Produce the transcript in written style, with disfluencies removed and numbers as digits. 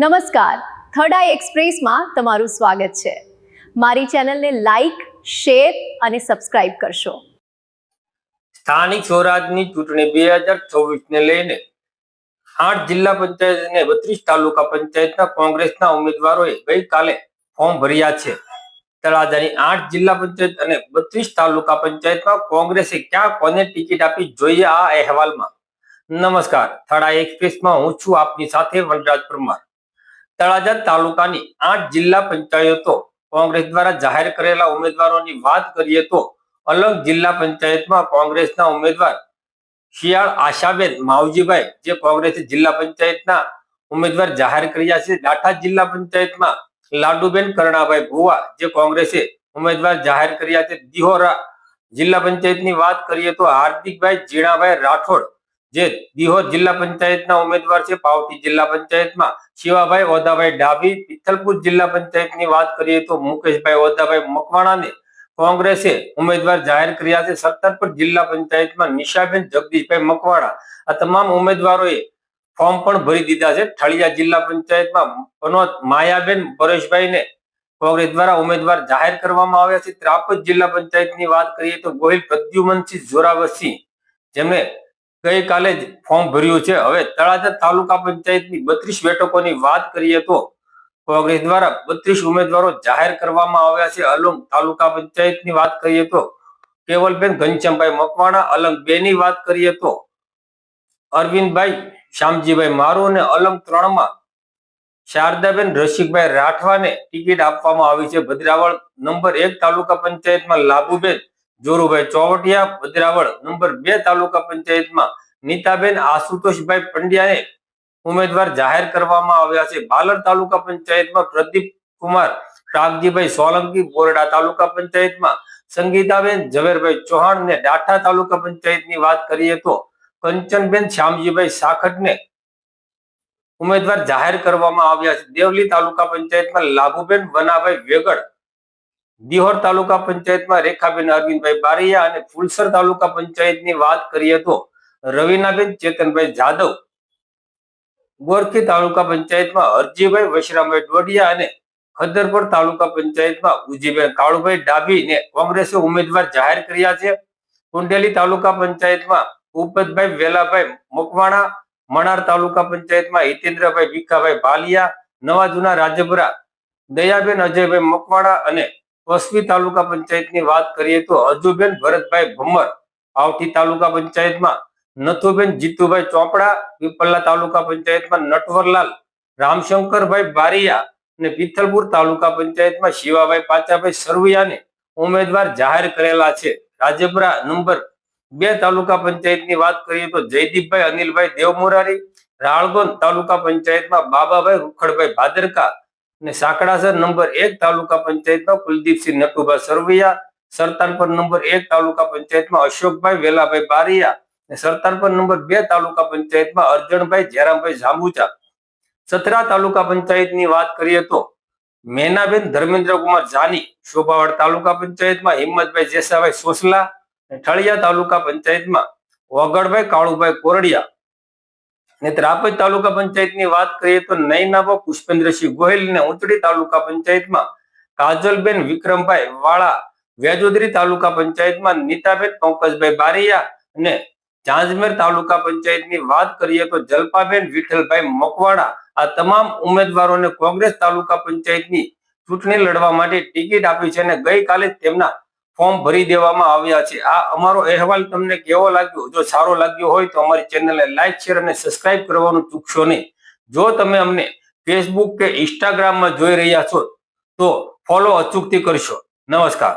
નમસ્કાર, થર્ડ આઈ એક્સપ્રેસમાં તમારું સ્વાગત છે। મારી ચેનલને લાઈક, શેર અને સબસ્ક્રાઇબ કરશો। સ્થાનિક સ્વરાજની ચૂંટણી 2024 ને લઈને 8 જિલ્લા પંચાયત અને 32 તાલુકા પંચાયતના કોંગ્રેસના ઉમેદવારોએ ગઈકાલે ફોર્મ ભર્યા છે। તળાજાની 8 જિલ્લા પંચાયત અને 32 તાલુકા પંચાયતમાં કોંગ્રેસે ક્યાં કોને ટિકિટ આપી, જોઈએ આ અહેવાલમાં। નમસ્કાર, થર્ડ આઈ એક્સપ્રેસમાં હું છું આપની સાથે વનરાજ પરમાર। તળાજા તાલુકાની 8 જિલ્લા પંચાયતો કોંગ્રેસ દ્વારા જાહેર કરેલા ઉમેદવારોની વાત કરીએ તો અલંગ જિલ્લા પંચાયતમાં કોંગ્રેસના ઉમેદવાર શિયાળ આશાબેન માવજીભાઈ જે કોંગ્રેસે જિલ્લા પંચાયતના ઉમેદવાર જાહેર કર્યા છે। દાંઠા જિલ્લા પંચાયતમાં લાડુબેન કરણાભાઈ ભુવા જે કોંગ્રેસે ઉમેદવાર જાહેર કર્યા છે। દિહોરા જિલ્લા પંચાયતની વાત કરીએ તો હાર્દિકભાઈ જીણાભાઈ રાઠોડ જે દિહોર જિલ્લા પંચાયતના ઉમેદવાર છે। પાવતી જિલ્લા પંચાયતમાં શિવાભાઈ ઓદાભાઈ ડાભી। પિથલપુર જિલ્લા પંચાયતની વાત કરીએ તો મુકેશભાઈ ઓદાભાઈ મકવાણાને કોંગ્રેસે ઉમેદવાર જાહેર કર્યા છે। સત્તરપુર જિલ્લા પંચાયતમાં નિશાબેન જગદીશભાઈ મકવાણા આ તમામ ઉમેદવારોએ ફોર્મ પણ ભરી દીધા છે। ઠળિયા જિલ્લા પંચાયતમાં પનોત માયાબેન પરેશભાઈને કોંગ્રેસ દ્વારા ઉમેદવાર જાહેર કરવામાં આવ્યા છે। ત્રાપજ જિલ્લા પંચાયતની વાત કરીએ તો ગોહિલ પ્રદ્યુમનસિંહ જોરાવરસિંહ જેમણે ગઈકાલે જ ફોર્મ ભર્યું છે। હવે તળાજા તાલુકા પંચાયતની 32 બેઠકોની વાત કરીએ તો કોંગ્રેસ દ્વારા 32 ઉમેદવારો જાહેર કરવામાં આવ્યા છે। અલંગ તાલુકા પંચાયતની વાત કરીએ તો કેવલબેન ઘનશ્યામભાઈ મકવાણા, અલંગ 2 ની વાત કરીએ તો અરવિંદભાઈ શ્યામજીભાઈ મારુ અને અલંગ 3 માં શારદાબેન રસિકભાઈ રાઠવાને ટિકિટ આપવામાં આવી છે। ભદ્રાવળ નંબર 1 તાલુકા પંચાયતમાં લાભુબેન જોરુભાઈ ચોવટિયા, ભદ્રાવળ નંબર 2 તાલુકા પંચાયતમાં નીતાબેન આશુતોષભાઈ પંડ્યાને ઉમેદવાર જાહેર કરવામાં આવ્યા છે। ભાલર તાલુકા પંચાયતમાં પ્રદીપ કુમાર ટાગજીભાઈ સોલંકી, બોરડા તાલુકા પંચાયતમાં સંગીતાબેન ઝવેરભાઈ ચૌહાણ ને દાંઠા તાલુકા પંચાયતની વાત કરીએ તો કંચનબેન શ્યામજીભાઈ સાખટને ઉમેદવાર જાહેર કરવામાં આવ્યા છે। દેવલી તાલુકા પંચાયતમાં લાભુબેન વનાભાઈ વેગડ, દિહોર તાલુકા પંચાયતમાં રેખાબેન અરવિંદભાઈ બારિયા અને ફુલસર તાલુકા પંચાયતની વાત કરીએ તો રવિનાબેન ચેતનભાઈ જાદવ, ગોરખી તાલુકા પંચાયતમાં હરજીભાઈ વશરામભાઈ ડોડિયા અને ખદ્દરપુર તાલુકા પંચાયતમાં ઉજીબેન કાળુભાઈ ડાભી ને કોંગ્રેસે ઉમેદવાર જાહેર કર્યા છે। કુંડેલી તાલુકા પંચાયતમાં ઉપતભાઈ વેલાભાઈ મકવાણા, મણાર તાલુકા પંચાયતમાં હિતેન્દ્રભાઈ ભીખાભાઈ ભાલિયા, નવા જૂના રાજપુરા દયાબેન અજયભાઈ મકવાણા અને વસવી તાલુકા પંચાયતની વાત કરીએ તો અજુબેન ભરતભાઈ ભમર, પાવઠી તાલુકા પંચાયતમાં નથુબેન જીતુભાઈ ચોપડા, પીપળા તાલુકા પંચાયતમાં નટવરલાલ રામશંકરભાઈ બારિયા અને પિથલપુર તાલુકા પંચાયતમાં શિવાભાઈ પાચાભાઈ સરવૈયાને ઉમેદવાર જાહેર કરેલા છે। રાજપુરા નંબર 2 તાલુકા પંચાયતની વાત કરીએ તો જયદીપભાઈ અનિલભાઈ દેવમોરારી, રાળગોંદ તાલુકા પંચાયતમાં બાબાભાઈ રૂખડભાઈ ભાદરકા અને સાંકડાસર નંબર 1 તાલુકા પંચાયતમાં કુલદીપસિંહ નટુભાઈ સરવૈયા, સરતાનપર નંબર 1 તાલુકા પંચાયતમાં અશોકભાઈ વેલાભાઈ બારિયા અને સરતાનપર નંબર 2 તાલુકા પંચાયતમાં અર્જણભાઈ જયરામભાઈ જાંબુચા। સથરા તાલુકા પંચાયતની વાત કરીએ તો મેનાબેન ધર્મેન્દ્રકુમાર જાની, શોભાવાડ તાલુકા પંચાયતમાં હિંમતભાઈ જેસાભાઈ સોસલા, ઠળિયા તાલુકા પંચાયતમાં વગડભાઈ કાળુભાઈ કોરડિયા ને ત્રાપજ તાલુકા પંચાયતની વાત કરીએ તો નૈનાબા પુષ્પેન્દ્રસિંહ ગોહિલ ને ઊંચડી તાલુકા પંચાયતમાં કાજલબેન વિક્રમભાઈ વાળા, વેજોદરી તાલુકા પંચાયતમાં નીતાબેન પંકજભાઈ બારિયા અને જાંજમેર તાલુકા પંચાયતની વાત કરીએ તો જલપાબેન વિઠ્ઠલભાઈ મકવાણા આ તમામ ઉમેદવારોને કોંગ્રેસ તાલુકા પંચાયતની ચૂંટણી લડવા માટે ટિકિટ આપી છે અને ગઈકાલે તેમના ફોર્મ ભરી દેવામાં આવ્યા છે। આ અમારો અહેવાલ તમને કેવો લાગ્યો? જો સારો લાગ્યો હોય તો અમારી ચેનલને લાઈક, શેર અને સબસ્ક્રાઇબ કરવાનું ચૂકશો નહીં। જો તમે અમને ફેસબુક કે ઇન્સ્ટાગ્રામમાં જોઈ રહ્યા છો તો ફોલો અચૂકથી કરશો। નમસ્કાર।